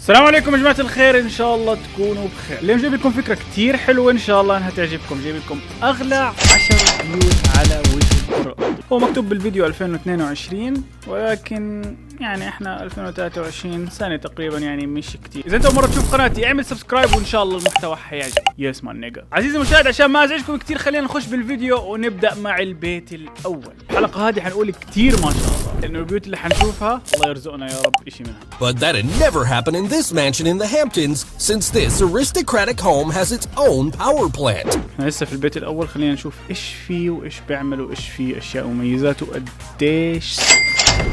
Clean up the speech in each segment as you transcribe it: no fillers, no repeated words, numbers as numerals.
السلام عليكم يا جماعة الخير، ان شاء الله تكونوا بخير. اليوم جايب لكم فكرة كتير حلوة ان شاء الله انها تعجبكم. جايب لكم اغلى 10 بيوت على وجه الكرة الارضية. هو مكتوب بالفيديو 2022 ولكن يعني احنا 2023 سنة تقريبا، يعني مش كتير. اذا انت اول مرة تشوف قناتي اعمل سبسكرايب وان شاء الله المحتوى حيعجبك. يس مان نيجا. عزيزي المشاهد، عشان ما ازعجكم كتير خلينا نخش بالفيديو ونبدأ مع البيت الاول. الحلقة هذه حنقول كتير ما شاء الله، لانه البيوت اللي حنشوفها الله يرزقنا يا رب اشي منها. But that'd never happen in this mansion in the Hamptons, since this aristocratic home has its own power plant. احنا لسه في البيت الاول، خلينا نشوف ايش فيه وايش بيعمل وايش فيه اشياء ومميزاته قديش.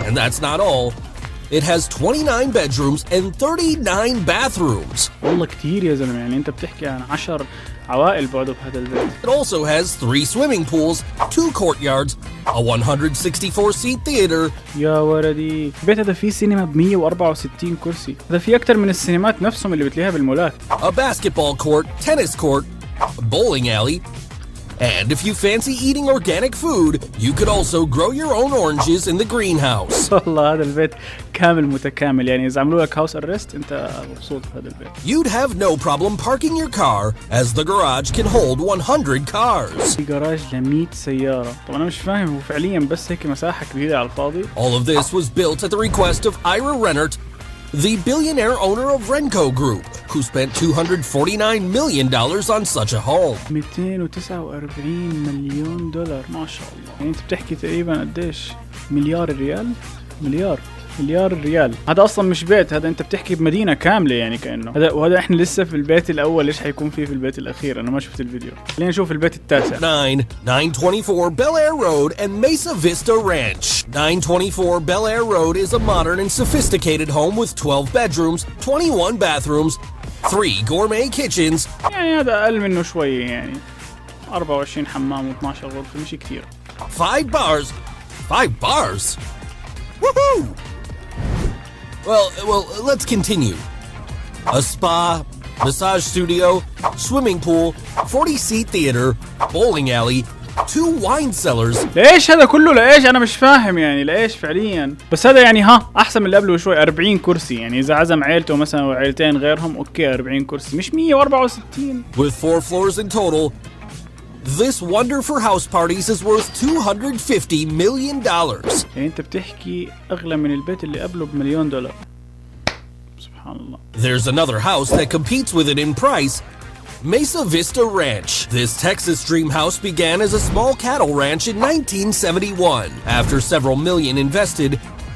And that's not all. It has 29 bedrooms and 39 bathrooms. والله كتير يا زلمه، يعني انت بتحكي عن 10 عوائل بقعدوا بهذا البيت. It also has 3 swimming pools, 2 courtyards, a 164-seat theater. يا ولدي، البيت هذا فيه سينما ب 164 كرسي، هذا فيه اكثر من السينمات نفسهم اللي بتلاقيها بالمولات. A basketball court, tennis court, a bowling alley. And if you fancy eating organic food, you could also grow your own oranges in the greenhouse. والله هذا البيت كامل متكامل، يعني إذا عملوا لك هاوس أرست أنت مبسوط بهذا البيت. You'd have no problem parking your car, as the garage can hold 100 cars. في جراج ل100 سيارة. طبعا أنا مش فاهم، هو فعليا بس هيك مساحة كبيرة على الفاضي. All of this was built at the request of Ira Rennert, the billionaire owner of Renco Group, who spent $249 million on such a home. 249 مليون دولار، ما شاء الله. يعني انت بتحكي تقريبا قديش؟ مليار الريال؟ مليار الريال. هذا اصلا مش بيت، هذا انت بتحكي بمدينه كامله يعني كانه. وهذا احنا لسه في البيت الاول، ايش حيكون فيه في البيت الاخير؟ انا ما شفت الفيديو. خلينا نشوف البيت التاسع. 924 Bel Air Road and Mesa Vista Ranch. 924 Bel Air Road is a modern and sophisticated home with 12 bedrooms, 21 bathrooms, 3 gourmet kitchens. يعني هذا اقل منه شوي، يعني 24 حمام و12 غرفه، مش كثير. 5 bars. 5 bars? Woohoo! Well, let's continue. A spa, massage studio, swimming pool, 40-seat theater, bowling alley, 2 wine cellars. ليش هذا كله؟ ليش؟ انا مش فاهم يعني ليش فعليا. بس هذا يعني احسن من اللي قبله شوي. 40 كرسي، يعني اذا عزم عيلته مثلا وعيلتين غيرهم اوكي 40 كرسي، مش 164. With 4 floors in total, this wonder for house parties is worth $250 million. يعني انت بتحكي اغلى من البيت اللي قبله بمليون دولار. سبحان الله. There's another house that competes with it in price. Mesa Vista Ranch. This Texas dream house began as a small cattle ranch in 1971. After several million invested,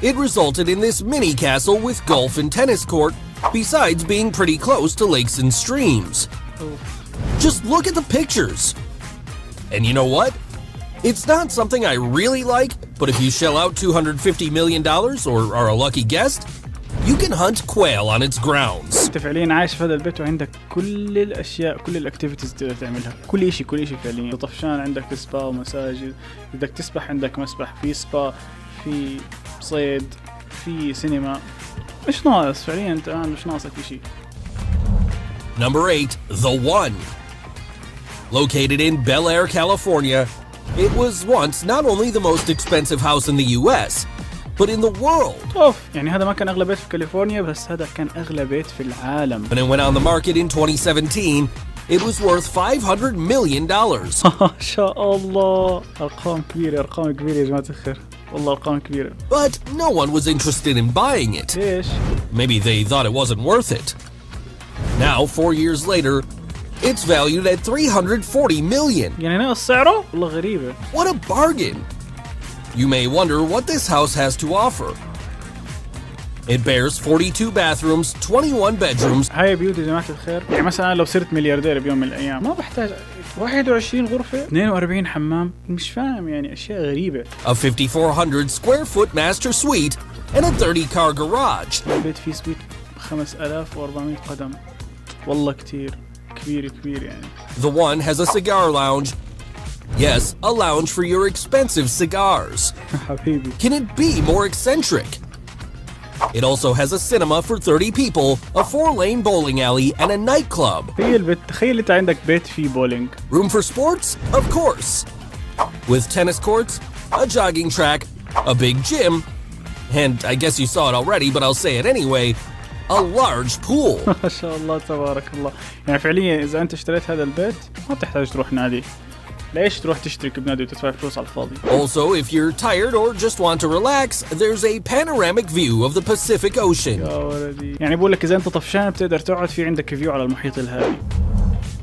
it resulted in this mini castle with golf and tennis court, besides being pretty close to lakes and streams. Just look at the pictures. And you know what? It's not something I really like, but if you shell out $250 million or are a lucky guest, you can hunt quail on its grounds. انت فعليا عايش في هذا البيت وعندك كل الاشياء، كل الاكتيفيتيز تقدر تعملها، كل شيء فعليا. طفشان عندك سبا ومساجد، بدك تسبح عندك مسبح، في سبا، في صيد، في سينما. مش ناقص فعليا، انت مش ناقصك شيء. Number 8, The One. Located in Bel Air, California, it was once not only the most expensive house in the US, but in the world. اوف، يعني هذا ما كان اغلى بيت في كاليفورنيا، بس هذا كان اغلى بيت في العالم. When it went on the market in 2017, it was worth $500 million. ما شاء الله، ارقام كبيرة يا جماعة الخير، والله ارقام كبيرة. But no one was interested in buying it. ليش؟ Maybe they thought it wasn't worth it. Now, 4 years later, it's valued at $340 million. يعني ناقص سعره؟ والله غريبة. What a bargain! You may wonder what this house has to offer. It bears 42 bathrooms, 21 bedrooms. هاي بيوت يا جماعة الخير، يعني مثلا لو صرت ملياردير بيوم من الأيام ما بحتاج 21 غرفة، 42 حمام، مش فاهم يعني أشياء غريبة. A 5,400 square foot master suite and a 30-car garage. البيت فيه سويت 5400 قدم، والله كتير كبير يعني. The One has a cigar lounge. Yes, a lounge for your expensive cigars. حبيبي. Can it be more eccentric? It also has a cinema for 30 people, a 4-lane bowling alley, and a nightclub. تخيل انت عندك بيت فيه بولينج. Room for sports? Of course. With tennis courts, a jogging track, a big gym, and I guess you saw it already, but I'll say it anyway, a large pool. ما شاء الله تبارك الله. يعني فعليا إذا أنت اشتريت هذا البيت ما بتحتاج تروح نادي. ليش تروح تشترك بنادي وتدفع فلوس على الفاضي؟ Also, if you're tired or just want to relax, there's a panoramic view of the Pacific Ocean. يا ولدي. يعني بقول لك إذا أنت طفشان بتقدر تقعد في عندك فيو على المحيط الهادي.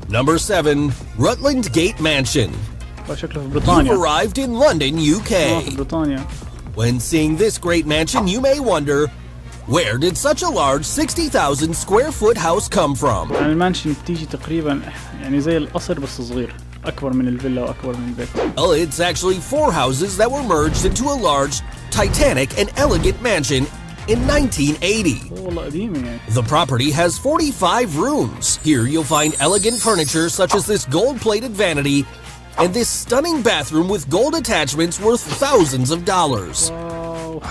Number 7, Rutland Gate Mansion. شكله في You've بريطانيا. arrived in London, UK. في بريطانيا. When seeing this great mansion, you may wonder, where did such a large 60,000 square foot house come from? يعني المانشن بتيجي تقريبا يعني زي القصر بس صغير. أكبر من الفيلا وأكبر من البيت. Well, it's actually 4 houses that were merged into a large, titanic and elegant mansion in 1980. والله قديمة يعني. The property has 45 rooms. Here you'll find elegant furniture such as this gold-plated vanity and this stunning bathroom with gold attachments worth thousands of dollars. واو.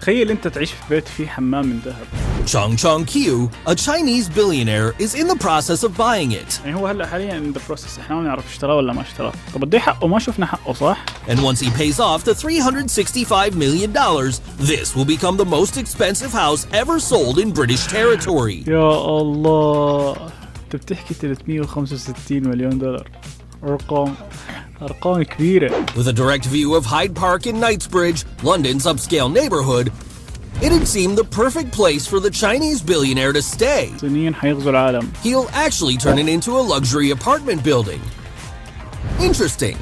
تخيل أنت تعيش في بيت فيه حمام من ذهب. Chong Chong Qiu, a Chinese billionaire, is in the process of buying it. يعني هو هلا حاليا in the process. احنا ما نعرف اشتراه ولا ما اشتراه. طب قد ايه حقه؟ ما شفنا حقه صح؟ And once he pays off the $365 million, this will become the most expensive house ever sold in British territory. يا الله. انت بتحكي 365 مليون دولار. أرقام كبيرة. With a direct view of Hyde Park in Knightsbridge, London's upscale neighborhood, it'd seem the perfect place for the Chinese billionaire to stay. الصينيين حيغزوا العالم. He'll actually turn it into a luxury apartment building. Interesting.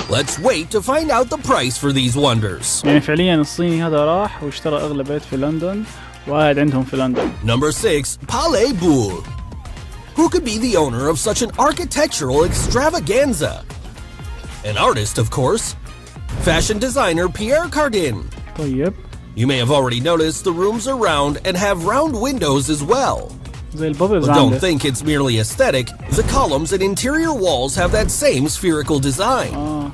Let's wait to find out the price for these wonders. يعني فعليا الصيني هذا راح واشترى أغلى بيت في لندن وقاعد عندهم في لندن. Number 6, Palais Boulle. Who could be the owner of such an architectural extravaganza? An artist, of course. Fashion designer Pierre Cardin. طيب. You may have already noticed the rooms are round and have round windows as well. زي البابلز But don't عنده. think it's merely aesthetic. The columns and interior walls have that same spherical design.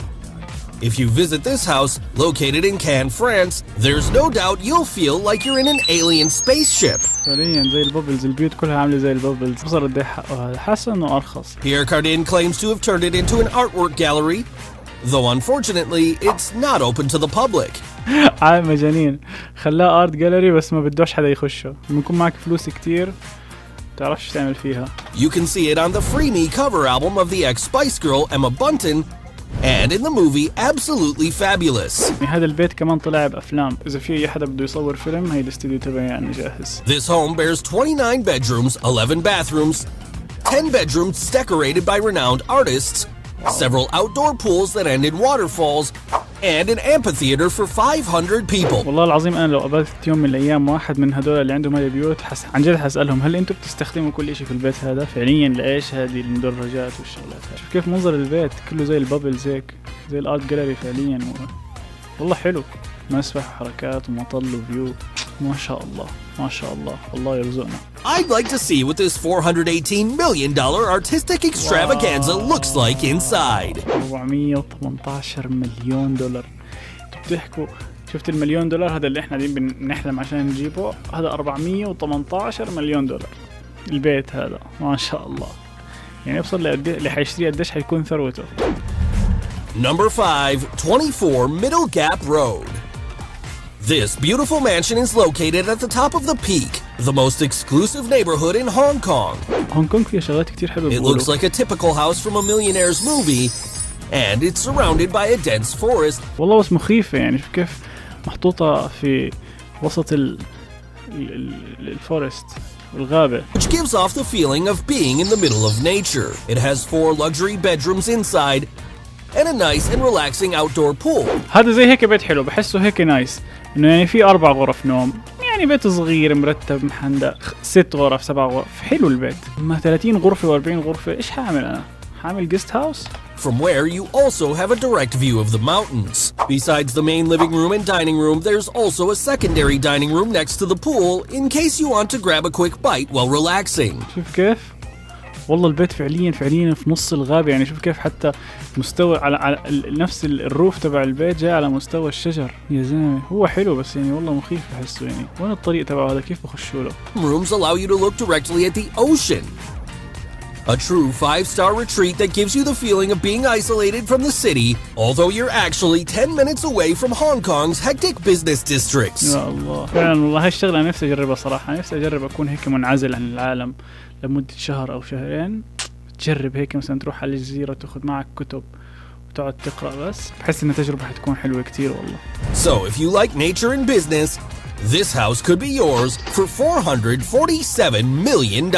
If you visit this house, located in Cannes, France, there's no doubt you'll feel like you're in an alien spaceship. فعليا زي البابلز. البيوت كلها عاملة زي البابلز. بصر قد ايه حقه هذا. حاسس انه أرخص. Pierre Cardin claims to have turned it into an artwork gallery, though unfortunately it's not open to the public. عالم مجانين. خلاه ارت جاليري بس ما بدوش حدا يخشه. لما يكون معك فلوس كتير تعرفش تعمل فيها. You can see it on the Free Me cover album of the ex-Spice Girl Emma Bunton, and in the movie Absolutely Fabulous. يعني هذا البيت كمان طلع بأفلام. إذا في أي حدا بده يصور فيلم هي الاستديو تبعي يعني جاهز. This home bears 29 bedrooms, 11 bathrooms, 10 bedrooms decorated by renowned artists, several outdoor pools that end in waterfalls, and an amphitheater for 500 people. والله العظيم أنا لو قابلت يوم من الأيام واحد من هدول اللي عندهم هذه البيوت عن جد حسألهم هل أنتم بتستخدموا كل إشي في البيت هذا؟ فعليا لإيش هذه المدرجات والشغلات هاي؟ شوف كيف منظر البيت كله زي البابلز هيك زي الآرت جاليري فعليا. والله حلو. مسبح وحركات ومطل وفيو. ما شاء الله ما شاء الله. الله يرزقنا. I'd like to see what this $418 million artistic extravaganza looks like inside. 418 مليون دولار. بتحكوا شفت المليون دولار هذا اللي احنا قاعدين بنحلم عشان نجيبه. هذا 418 مليون دولار البيت هذا. ما شاء الله. يعني يوصل اللي حيشتري قديش حيكون ثروته. Number 5, 24 Middle Gap Road. This beautiful mansion is located at the top of the Peak, the most exclusive neighborhood in Hong Kong. هونغ كونغ فيها شغلات كتير حلوة. It looks like a typical house from a millionaire's movie, and it's surrounded by a dense forest. والله بس مخيفة. يعني شوف كيف محطوطة في وسط الفورست والغابة. Which gives off the feeling of being in the middle of nature. It has 4 luxury bedrooms inside, and a nice and relaxing outdoor pool. هذا زي هيك بيت حلو. بحسه هيك نايس انه يعني في 4 غرف نوم. يعني بيت صغير مرتب محندق. 6 غرف 7 غرف. حلو البيت. اما 30 غرفة و40 غرفة ايش حاعمل انا؟ حاعمل جيست هاوس. From where you also have a direct view of the mountains. Besides the main living room and dining room, there's also a secondary dining room next to the pool in case you want to grab a quick bite while relaxing. شوف كيف؟ والله البيت فعليا في نص الغابة. يعني شوف كيف حتى مستوى على نفس الروف تبع البيت جاي على مستوى الشجر. يا زلمة هو حلو بس يعني والله مخيف بحسه. يعني وين الطريق تبعه هذا؟ كيف بخشوا له؟ Rooms allow you to look directly at the ocean. A true 5-star retreat that gives you the feeling of being isolated from the city, although you're actually 10 minutes away from Hong Kong's hectic business districts. يا الله فعلا والله هالشغلة أنا نفسي أجربها صراحة. نفسي أجرب أكون هيك منعزل عن العالم لمدة شهر أو شهرين. تجرب هيك مثلا تروح على الجزيرة تأخذ معك كتب وتقعد تقرأ بس. بحس إن التجربة حتكون حلوة كتير والله. So if you like nature and business, this house could be yours for $447 million.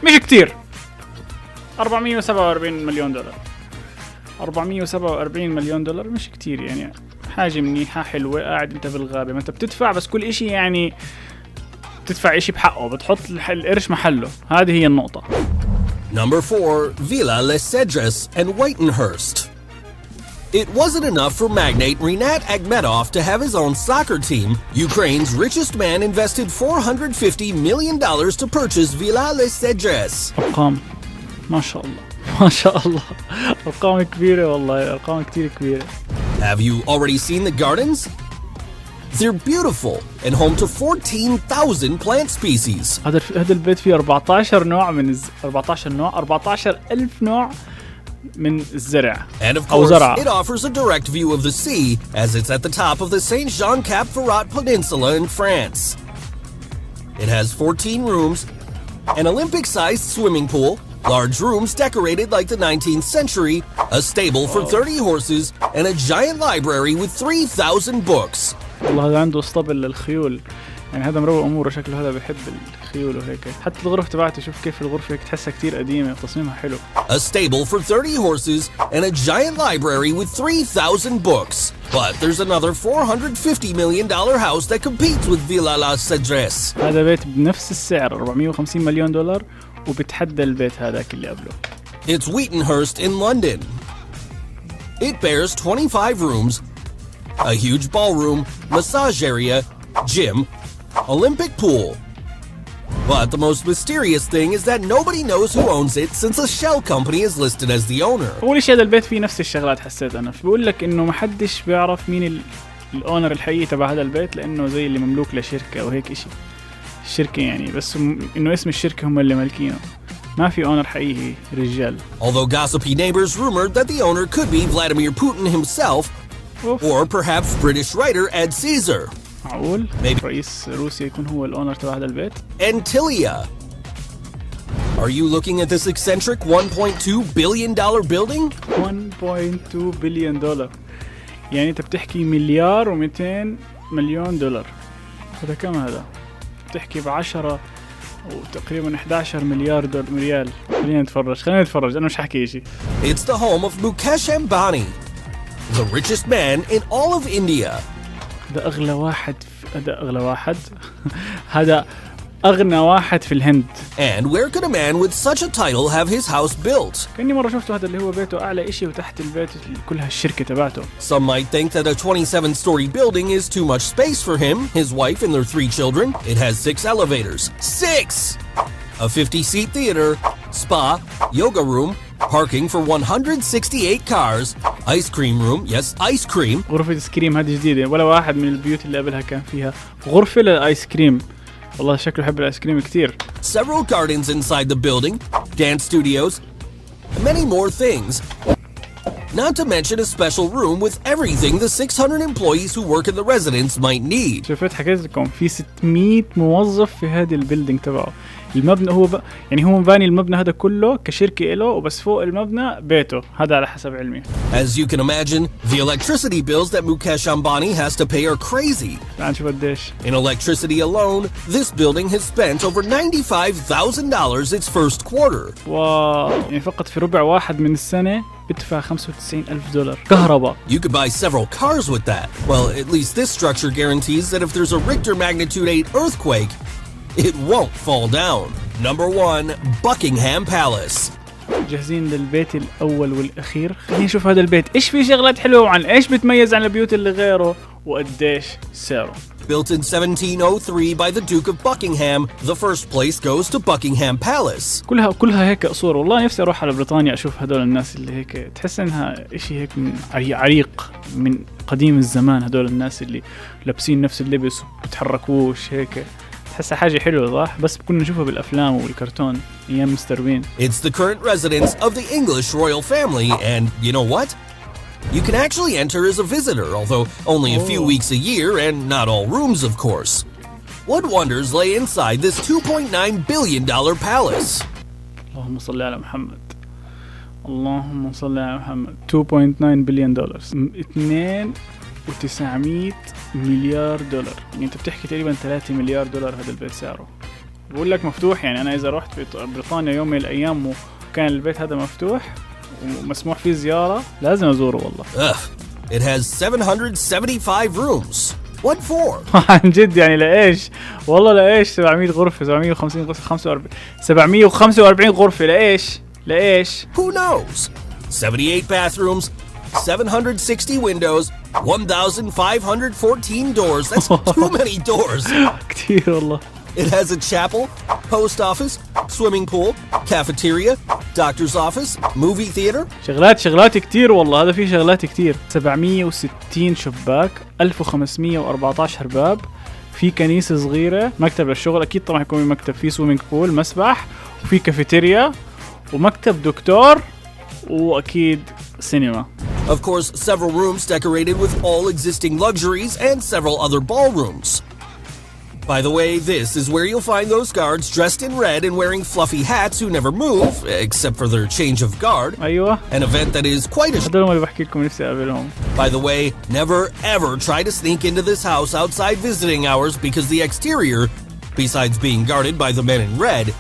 مش كتير. 447 مليون دولار. 447 مليون دولار مش كتير يعني. حاجة منيحة حلوة. قاعد انت بالغابة ما انت بتدفع بس كل اشي يعني تدفع اشي بحقه. بتحط القرش محله. هذه هي النقطة. Number 4, Villa Les Cedres and Whitenhurst. It wasn't enough for magnate Rinat Akhmedov to have his own soccer team. Ukraine's richest man invested $450 million to purchase Villa Les Cedres. أرقام ما شاء الله ما شاء الله. أرقام كبيرة والله. أرقام كتير كبيرة. Have you already seen the gardens? They're beautiful and home to 14,000 plant species. هذا البيت فيه 14 نوع من 14,000 نوع من الزرع. And of course, it offers a direct view of the sea as it's at the top of the Saint-Jean-Cap-Ferrat Peninsula in France. It has 14 rooms, an Olympic-sized swimming pool, large rooms decorated like the 19th century, a stable for 30 horses, and a giant library with 3,000 books. والله هذا عنده اسطبل للخيول. يعني هذا مروق اموره شكله. هذا بيحب الخيول وهيك. حتى الغرفة تبعته شوف كيف الغرفة هيك تحسها كتير قديمة وتصميمها حلو. A stable for 30 horses and a giant library with 3,000 books. But there's another $450 million house that competes with Villa Les Cedres. هذا بيت بنفس السعر 450 مليون دولار وبتحدى البيت هذاك اللي قبله. It's Whitenhurst in London. It bears 25 rooms, a huge ballroom, massage area, gym, Olympic pool. But the most mysterious thing is that nobody knows who owns it since a shell company is listed as the owner. أول شيء هذا البيت فيه نفس الشغلات حسيت أنا. بيقول لك إنه ما حدش بيعرف مين الأونر الحقيقي تبع هذا البيت لأنه زي اللي مملوك لشركة أو هيك إشي. الشركة يعني بس إنه اسم الشركة هم اللي مالكينه. ما في أونر حقيقي رجال. Although gossipy neighbors rumored that the owner could be Vladimir Putin himself, or perhaps British writer Ed Caesar. معقول؟ رئيس روسيا يكون هو الأونر تبع هذا البيت؟ Antilia. Are you looking at this eccentric $1.2 billion building? 1.2 بليون دولار. يعني أنت بتحكي مليار و200 مليون دولار. هذا كم هذا؟ بتحكي ب10 وتقريبا 11 مليار ريال. خلينا نتفرج. أنا مش ححكي شيء. It's the home of Mukesh Ambani, the richest man in all of India. هذا أغنى واحد في الهند. And where could a man with such a title have his house built? كأني مرة شفته هذا اللي هو بيته أعلى إشي وتحت البيت كلها الشركة تبعته. Some might think that a 27-story building is too much space for him, his wife, and their 3 children. It has 6 elevators. 6! A 50-seat theater, spa, yoga room, parking for 168 cars, ice cream room, yes, ice cream. غرفة ايس كريم هذه جديدة. ولا واحد من البيوت اللي قبلها كان فيها غرفة للآيس كريم. والله شكله يحب الآيس كريم كتير. Several gardens inside the building, dance studios, and many more things. Not to mention a special room with everything the 600 employees who work in the residence might need. شفت حكيت لكم في 600 موظف في هذه البيلدينج تبعه. المبنى هو يعني هو مباني المبنى هذا كله كشركة له وبس فوق المبنى بيته. هذا على حسب علمي. As you can imagine, the electricity bills that Mukesh Ambani has to pay are crazy. تعال نشوف قديش. In electricity alone, this building has spent over $95,000 its first quarter. واو يعني فقط في ربع واحد من السنة بدفع $95,000 كهرباء. You could buy several cars with that. Well, at least this structure guarantees that if there's a Richter magnitude 8 earthquake, it won't fall down. Number 1, Buckingham Palace. جاهزين للبيت الأول والأخير. خلينا نشوف هذا البيت إيش في شغلات حلوة وعن إيش بتميز عن البيوت اللي غيره وقديش سعره. Built in 1703 by the Duke of Buckingham, the first place goes to Buckingham Palace. كلها هيك قصور. والله نفسي أروح على بريطانيا أشوف هدول الناس اللي هيك تحس إنها إشي هيك من عريق من قديم الزمان. هدول الناس اللي لابسين نفس اللبس وبتحركوش هيك. تحسها حاجة حلوة صح؟ بس كنا نشوفها بالأفلام والكرتون أيام مستر بين. It's the current residence of the English royal family, and you know what? You can actually enter as a visitor, although only a few weeks a year and not all rooms, of course. What wonders lay inside this $2.9 billion palace? اللهم صل على محمد. اللهم صل على محمد. $2.9 billion. 2.9 مليار دولار. يعني انت بتحكي تقريبا 3 مليار دولار هذا البيت سعره. بقول لك مفتوح، يعني انا اذا رحت في بريطانيا يوم من الايام وكان البيت هذا مفتوح ومسموح فيه زيارة لازم ازوره والله. It has 775 rooms. What for? عن جد يعني لإيش؟ والله لإيش 700 غرفة 750 غرفة 45 745 غرفة لإيش؟ Who knows? 78 bathrooms, 760 windows, 1,514 doors. That's too many doors. كتير والله. It has a chapel, post office, swimming pool, cafeteria, doctor's office, movie theater. شغلات كتير والله. هذا فيه شغلات كتير. 760 شباك، 1514 باب، في كنيسة صغيرة، مكتب للشغل أكيد طبعا يكون مكتب، فيه سويمينج بول، مسبح، وفي كافيتيريا ومكتب دكتور وأكيد سينما. Of course, several rooms decorated with all existing luxuries and several other ballrooms. By the way, this is where you'll find those guards dressed in red and wearing fluffy hats who never move, except for their change of guard. أيوة. An event that is quite a... هذول اللي بحكي لكم نفسي أقابلهم. By the way, never ever try to sneak into this house outside visiting hours because the exterior, besides being guarded by the men in red,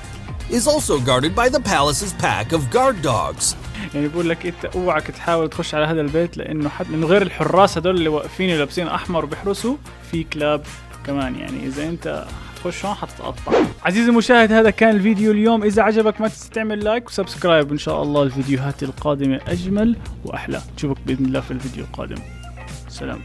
is also guarded by the palace's pack of guard dogs. يعني بقول لك انت اوعك تحاول تخش على هذا البيت لانه لانه غير الحراس هذول اللي واقفين لابسين احمر وبيحرسوا، في كلاب كمان، يعني اذا انت حتخش هون حتتقطع. عزيزي المشاهد، هذا كان الفيديو اليوم. اذا عجبك ما تنسى تعمل لايك وسبسكرايب. ان شاء الله الفيديوهات القادمة اجمل واحلى. نشوفك باذن الله في الفيديو القادم. سلام.